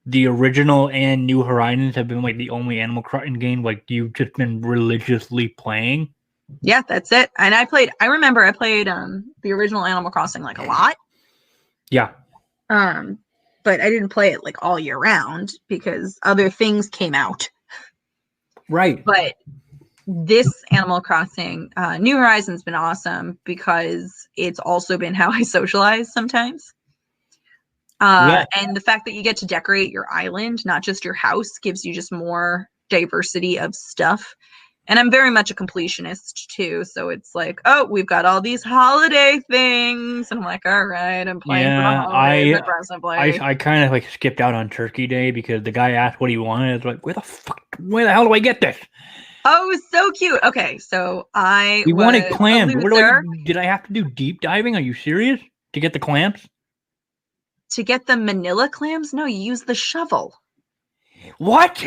the original and New Horizons have been like the only Animal Crossing game like you've just been religiously playing. Yeah, that's it. And I remember I played the original Animal Crossing like a lot. Yeah. But I didn't play it like all year round because other things came out. Right. But this Animal Crossing, New Horizons been awesome because it's also been how I socialize sometimes. Yeah. And the fact that you get to decorate your island, not just your house, gives you just more diversity of stuff. And I'm very much a completionist too. So it's like, oh, we've got all these holiday things. And I'm like, all right, I'm playing for the holidays aggressively. I kind of like skipped out on Turkey Day because the guy asked what he wanted. I was like, where the hell do I get this? Oh, it was so cute. Okay, so We wanted clams. Did I have to do deep diving? Are you serious? To get the clams? To get the manila clams? No, you use the shovel. What?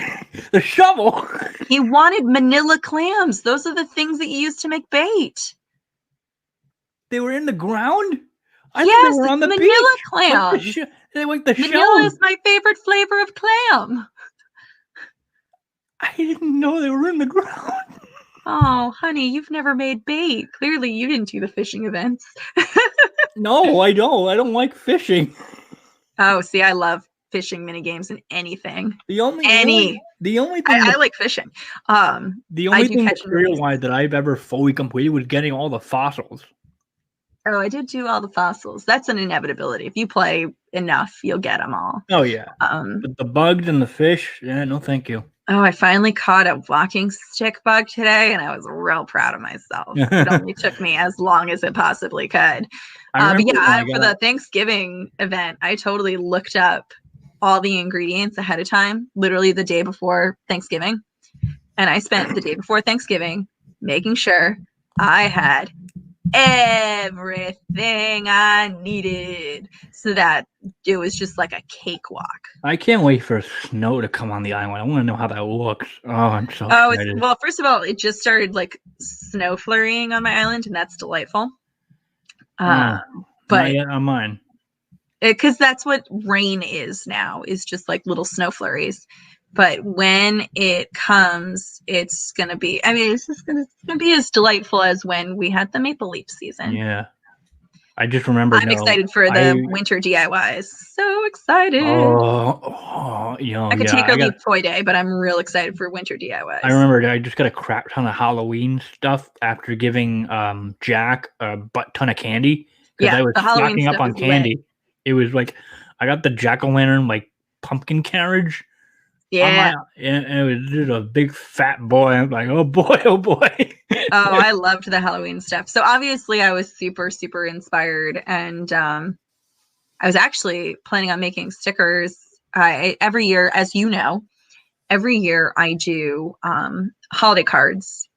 The shovel? He wanted manila clams. Those are the things that you use to make bait. They were in the ground? I thought they were on the manila beach. Clams. Like the manila is my favorite flavor of clam. I didn't know they were in the ground. Oh, honey, you've never made bait. Clearly, you didn't do the fishing events. No, I don't. I don't like fishing. Oh, see, I love fishing mini games and anything. The only thing I like fishing. The only thing material-wise that I've ever fully completed was getting all the fossils. Oh, I did do all the fossils. That's an inevitability. If you play enough, you'll get them all. Oh yeah. But the bugs and the fish, yeah, no, thank you. Oh, I finally caught a walking stick bug today, and I was real proud of myself. It only took me as long as it possibly could. But yeah, for the Thanksgiving event, I totally looked up all the ingredients ahead of time, literally the day before Thanksgiving. And I spent the day before Thanksgiving making sure I had everything I needed so that it was just like a cakewalk. I can't wait for snow to come on the island. I want to know how that looks. Oh, I'm so excited. Well, first of all, it just started like snow flurrying on my island, and that's delightful. Not yet on mine. Because that's what rain is now, is just like little snow flurries. But when it comes, it's gonna be. I mean, it's gonna be as delightful as when we had the maple leaf season. Yeah, I just remembered. I'm excited for the winter DIYs. So excited! I could take a leap toy day, but I'm real excited for winter DIYs. I remember I just got a crap ton of Halloween stuff after giving Jack a butt ton of candy because I was stocking up on candy. Lit. It was like I got the jack-o'-lantern like pumpkin carriage. Yeah, and it was just a big fat boy. I'm like, oh boy. I loved the Halloween stuff. So obviously I was super, super inspired. And I was actually planning on making stickers. Every year, as you know, every year I do holiday cards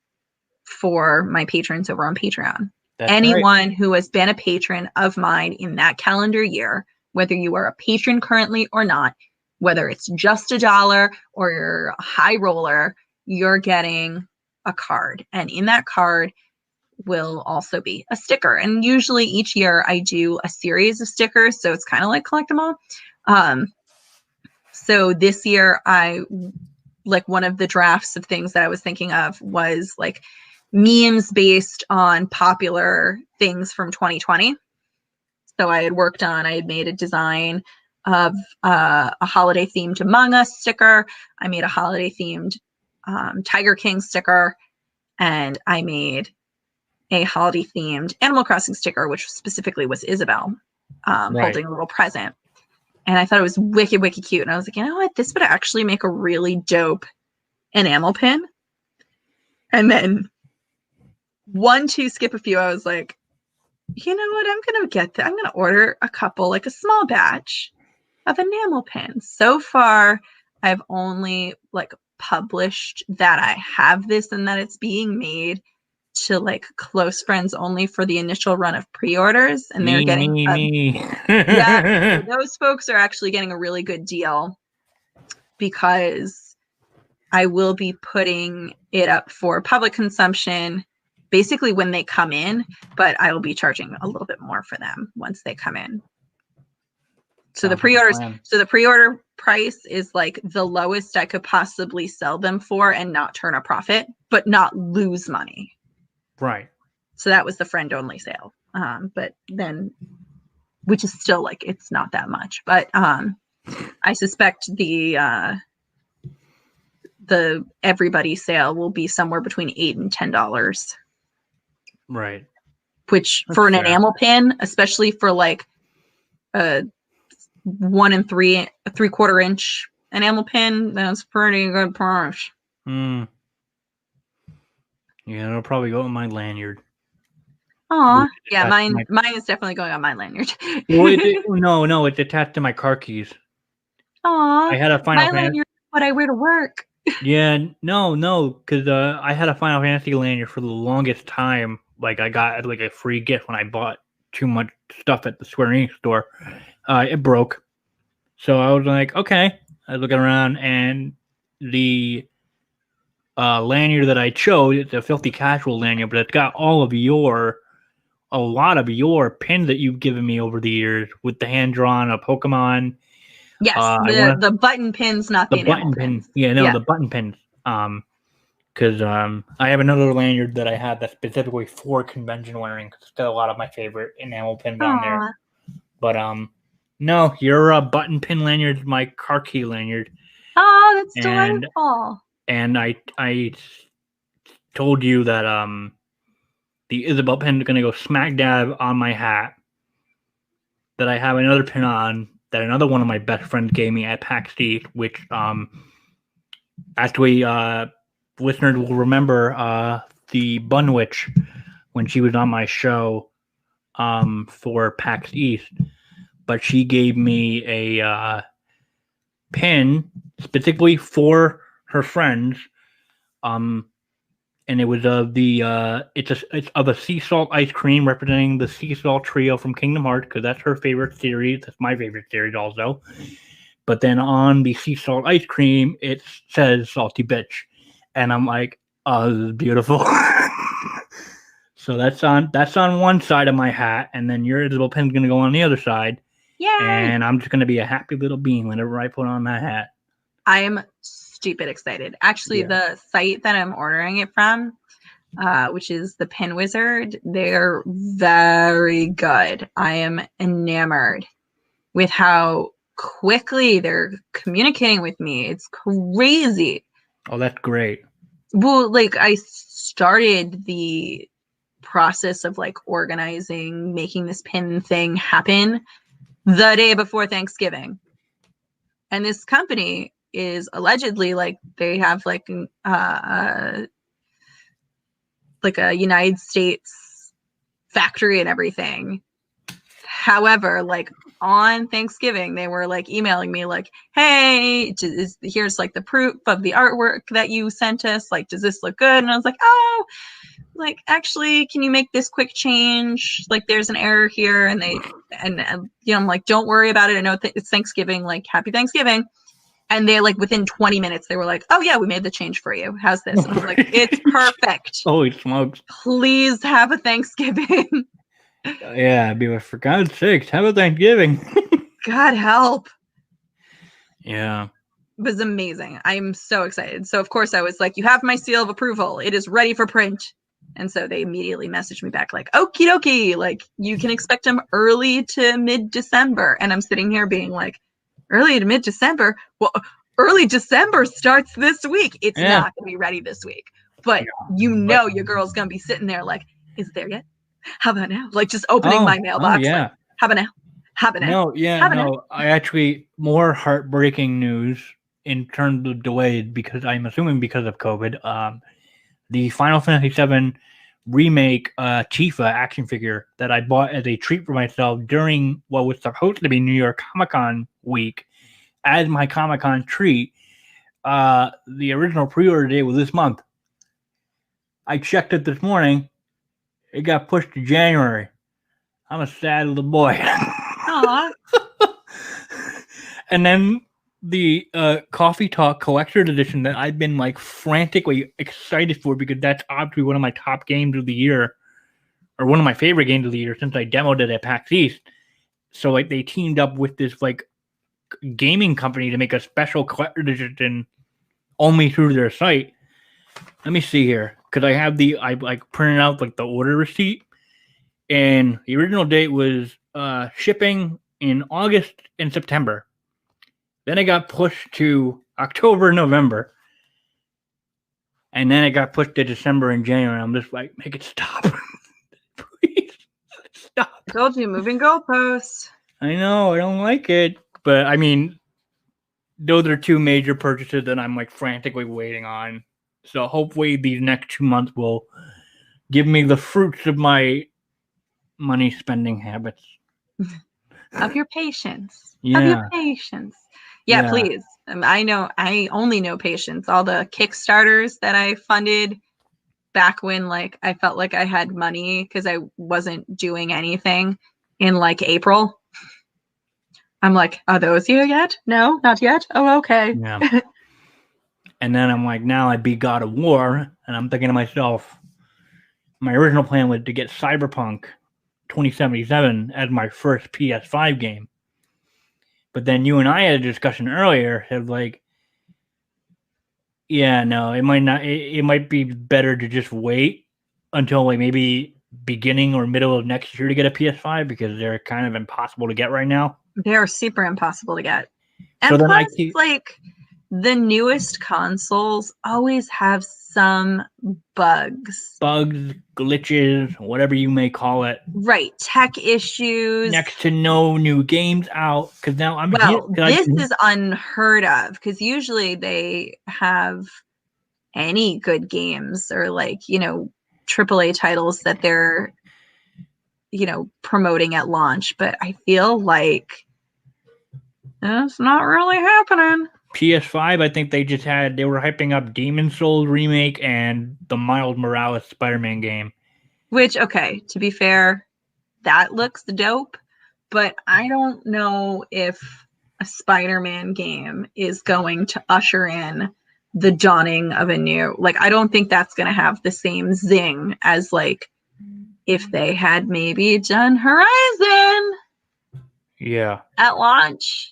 for my patrons over on Patreon. That's Anyone who has been a patron of mine in that calendar year, whether you are a patron currently or not, whether it's just $1 or you're a high roller, you're getting a card. And in that card will also be a sticker. And usually each year I do a series of stickers. So it's kind of like collect them all. So this year one of the drafts of things that I was thinking of was like memes based on popular things from 2020. So I had made a design of a holiday themed Among Us sticker. I made a holiday themed Tiger King sticker, and I made a holiday themed Animal Crossing sticker, which specifically was Isabel holding a little present. And I thought it was wicked, wicked cute. And I was like, you know what? This would actually make a really dope enamel pin. And then 1, 2, skip a few. I was like, you know what? I'm going to order a couple, like a small batch of enamel pins. So far, I've only like published that I have this and that it's being made to like close friends only for the initial run of pre-orders. And they're getting me. Yeah, those folks are actually getting a really good deal because I will be putting it up for public consumption basically when they come in, but I will be charging a little bit more for them once they come in. So the pre-order price is like the lowest I could possibly sell them for and not turn a profit, but not lose money. Right. So that was the friend only sale. But then, which is still like, it's not that much, but I suspect the everybody sale will be somewhere between $8 and $10. Right. Which for an enamel pin, especially for like a 1 3/4 inch enamel pin, that's pretty good price. Yeah, it'll probably go on my lanyard. Aw, yeah, mine is definitely going on my lanyard. No, it's attached to my car keys. Aw, I had a Final Fantasy. Lanyard is what I wear to work. Yeah, no, because I had a Final Fantasy lanyard for the longest time. Like I got like a free gift when I bought too much stuff at the Square Enix store. It broke, so I was like, okay. I was looking around, and the lanyard that I chose, it's a filthy casual lanyard, but it's got a lot of your pins that you've given me over the years with the hand drawn a Pokemon. Yes, the button pins, not the enamel pins. The button pins. Because I have another lanyard that I had that's specifically for convention wearing. Cause still a lot of my favorite enamel pins on there. But no, your button pin lanyard is my car key lanyard. Oh, that's delightful. And I told you that the Isabel pin is going to go smack dab on my hat. That I have another pin on that another one of my best friends gave me at PAX East, which Actually, listeners will remember the Bun Witch when she was on my show for PAX East. But she gave me a pin specifically for her friends. And it was of it's of a sea salt ice cream representing the sea salt trio from Kingdom Hearts, because that's her favorite series. That's my favorite series also. But then on the sea salt ice cream, it says salty bitch. And I'm like, oh, this is beautiful. So that's on one side of my hat, and then your little pin's gonna go on the other side. Yeah. And I'm just gonna be a happy little bean whenever I put on that hat. I am stupid excited. Actually, the site that I'm ordering it from, which is the Pin Wizard, they're very good. I am enamored with how quickly they're communicating with me. It's crazy. Oh, that's great. Well, like I started the process of like organizing, making this pin thing happen the day before Thanksgiving. And this company is allegedly like they have like a United States factory and everything. However, like on Thanksgiving, they were like emailing me like, hey, here's like the proof of the artwork that you sent us. Like, does this look good? And I was like, oh, like, actually, can you make this quick change? Like, there's an error here. And I'm like, don't worry about it. I know it's Thanksgiving, like, happy Thanksgiving. And they like within 20 minutes, they were like, oh yeah, we made the change for you. How's this? And I was like, it's perfect. Holy smokes. Please have a Thanksgiving. Yeah, for God's sakes, have a Thanksgiving. God help. Yeah. It was amazing. I'm so excited. So of course I was like, you have my seal of approval. It is ready for print. And so they immediately messaged me back like, okie dokie, like you can expect them early to mid-December. And I'm sitting here being like, early to mid-December? Well, early December starts this week. It's not going to be ready this week. But your girl's going to be sitting there like, is it there yet? How about now? Like just opening my mailbox. Yeah. Like, how about now? How about now? No. I actually, more heartbreaking news in terms of delays, because I'm assuming because of COVID. The Final Fantasy VII remake Tifa action figure that I bought as a treat for myself during what was supposed to be New York Comic-Con week as my Comic-Con treat. The original pre-order date was this month. I checked it this morning. It got pushed to January. I'm a sad little boy. Aww. And then the Coffee Talk Collector's Edition that I've been like frantically excited for, because that's obviously one of my top games of the year, or one of my favorite games of the year since I demoed it at PAX East. So like they teamed up with this like gaming company to make a special collector's edition only through their site. Let me see here, because I like printed out like the order receipt, and the original date was shipping in August and September. Then it got pushed to October, November. And then it got pushed to December and January. I'm just like, make it stop. Please, stop. I told you, moving goalposts. I know, I don't like it. But, I mean, those are two major purchases that I'm like frantically waiting on. So hopefully these next 2 months will give me the fruits of my money spending habits. Of your patience. Yeah. Of your patience. Yeah, please. I only know patience. All the Kickstarters that I funded back when like I felt like I had money because I wasn't doing anything in like April. I'm like, are those here yet? No, not yet. Oh, okay. Yeah. And then I'm like, now I beat God of War, and I'm thinking to myself, my original plan was to get Cyberpunk 2077 as my first PS5 game. But then you and I had a discussion earlier of like, yeah, no, it might not. It might be better to just wait until like maybe beginning or middle of next year to get a PS5, because they're kind of impossible to get right now. They're super impossible to get. And So then plus, like the newest consoles always have some bugs. Bugs, glitches, whatever you may call it. Right. Tech issues. Next to no new games out. Because now I'm here. This is unheard of, because usually they have any good games or like, you know, AAA titles that they're, you know, promoting at launch. But I feel like it's not really happening. PS5, I think they were hyping up Demon Souls remake and the Miles Morales Spider-Man game. Which, okay, to be fair, that looks dope, but I don't know if a Spider-Man game is going to usher in the dawning of a new, like, I don't think that's going to have the same zing as, like, if they had maybe done Horizon. Yeah. At launch.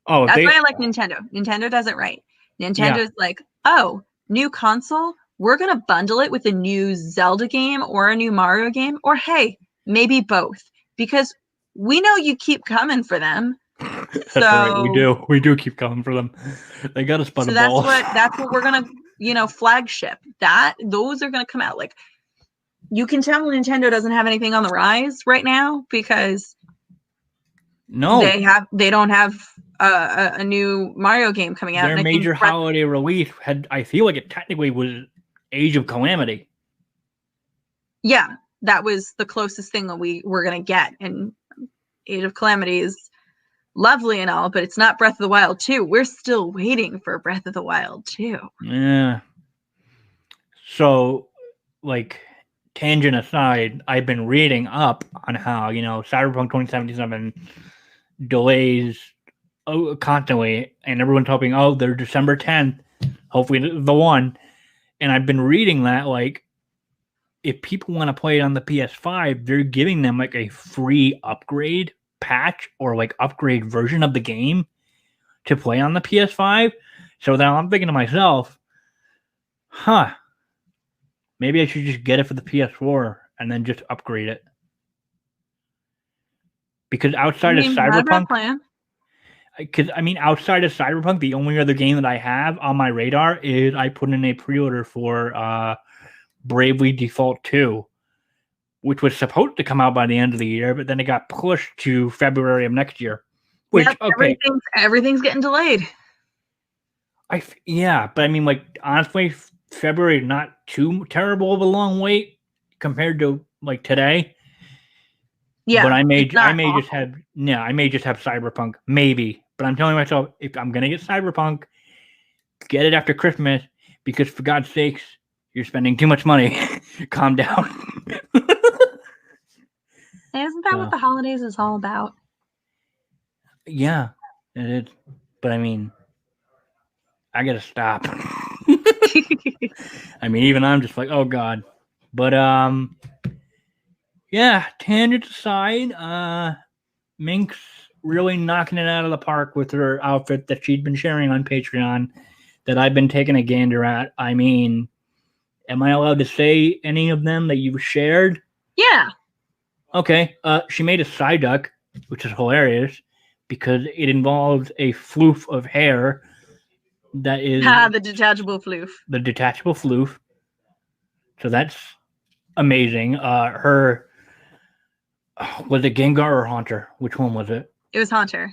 Oh, that's why I like Nintendo. Nintendo does it right. Nintendo's like, oh, new console, we're going to bundle it with a new Zelda game or a new Mario game, or hey, maybe both, because we know you keep coming for them. That's right, we do. We do keep coming for them. They got us by the balls. That's what we're going to, you know, flagship. Those are going to come out. Like, you can tell Nintendo doesn't have anything on the rise right now, because they don't have a new Mario game coming out. Their major holiday release I feel like it technically was Age of Calamity. Yeah, that was the closest thing that we were going to get. And Age of Calamity is lovely and all, but it's not Breath of the Wild 2. We're still waiting for Breath of the Wild 2. Yeah. So, like, tangent aside, I've been reading up on how, you know, Cyberpunk 2077 delays constantly, and everyone's hoping, oh, they're December 10th, hopefully the one. And I've been reading that, like, if people want to play it on the PS5, they're giving them like a free upgrade patch or like upgrade version of the game to play on the PS5. So now I'm thinking to myself, maybe I should just get it for the PS4 and then just upgrade it. Because outside of Cyberpunk, outside of Cyberpunk, the only other game that I have on my radar is I put in a pre-order for Bravely Default 2, which was supposed to come out by the end of the year, but then it got pushed to February of next year. Which, everything's getting delayed. But I mean, like, honestly, February not too terrible of a long wait compared to like today. Yeah, but I may just have Cyberpunk, maybe. But I'm telling myself, if I'm gonna get Cyberpunk, get it after Christmas, because for God's sakes, you're spending too much money. Calm down. Isn't that what the holidays is all about? Yeah, it is. But I mean, I gotta stop. I mean, even I'm just like, oh God. But yeah, tangent aside, Mink's really knocking it out of the park with her outfit that she'd been sharing on Patreon that I've been taking a gander at. I mean, am I allowed to say any of them that you've shared? Yeah. Okay. She made a Psyduck, which is hilarious because it involves a floof of hair that is the detachable floof. The detachable floof. So that's amazing. Her was it Gengar or Haunter? Which one was it? It was Haunter.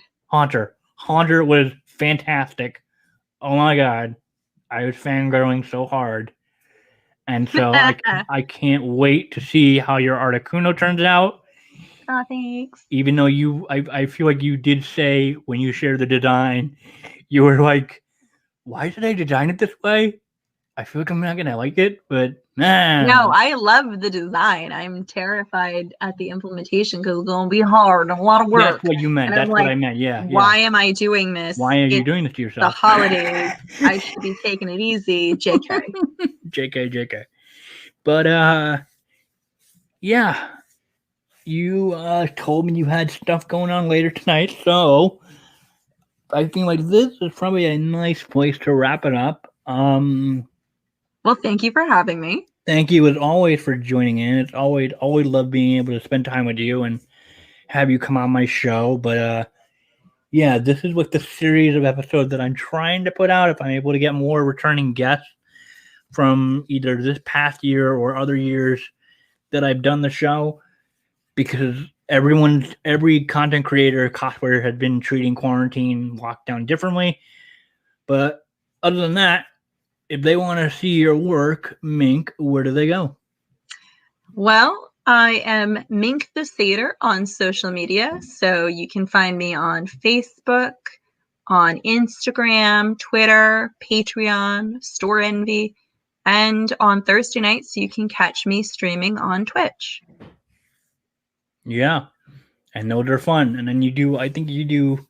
Haunter was fantastic. Oh my God. I was fangirling so hard. And so I can't wait to see how your Articuno turns out. Oh, thanks. Even though I feel like you did say when you shared the design, you were like, why did I design it this way? I feel like I'm not going to like it, but nah. No, I love the design. I'm terrified at the implementation because it's going to be hard and a lot of work. That's what you meant. That's what I meant. Yeah. Why am I doing this? Why are you doing this to yourself? The holidays. I should be taking it easy. JK. JK. But, yeah. You told me you had stuff going on later tonight, so I think like this is probably a nice place to wrap it up. Well, thank you for having me. Thank you as always for joining in. It's always love being able to spend time with you and have you come on my show. But yeah, this is with the series of episodes that I'm trying to put out. If I'm able to get more returning guests from either this past year or other years that I've done the show, because every content creator, cosplayer has been treating quarantine lockdown differently. But other than that, if they want to see your work, Mink, where do they go? Well, I am Mink the Satyr on social media. So you can find me on Facebook, on Instagram, Twitter, Patreon, Store Envy, and on Thursday nights you can catch me streaming on Twitch. Yeah, and those are fun. And then I think you do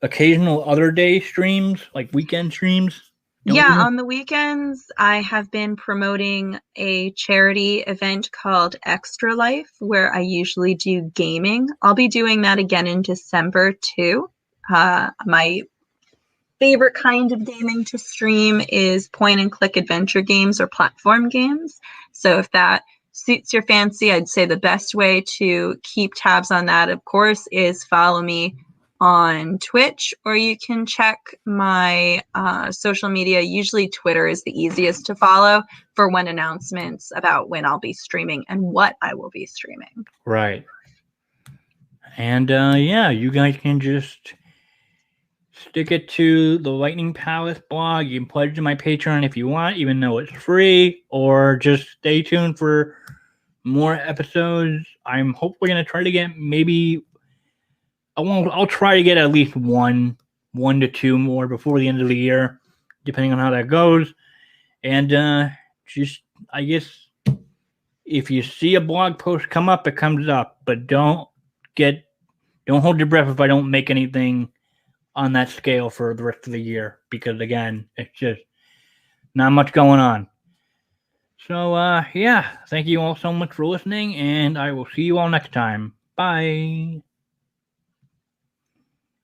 occasional other day streams, like weekend streams. Yeah, on the weekends, I have been promoting a charity event called Extra Life, where I usually do gaming. I'll be doing that again in December too. My favorite kind of gaming to stream is point and click adventure games or platform games. So if that suits your fancy, I'd say the best way to keep tabs on that, of course, is follow me on Twitch, or you can check my social media. Usually Twitter is the easiest to follow for when announcements about when I'll be streaming and what I will be streaming. Right. And yeah, you guys can just stick it to the Lightning Palace blog. You can pledge to my Patreon if you want, even though it's free, or just stay tuned for more episodes. I'm hopefully going to try to get I'll try to get at least one to two more before the end of the year, depending on how that goes. And just, I guess, if you see a blog post come up, it comes up. But don't hold your breath if I don't make anything on that scale for the rest of the year, because again, it's just not much going on. So yeah, thank you all so much for listening, and I will see you all next time. Bye.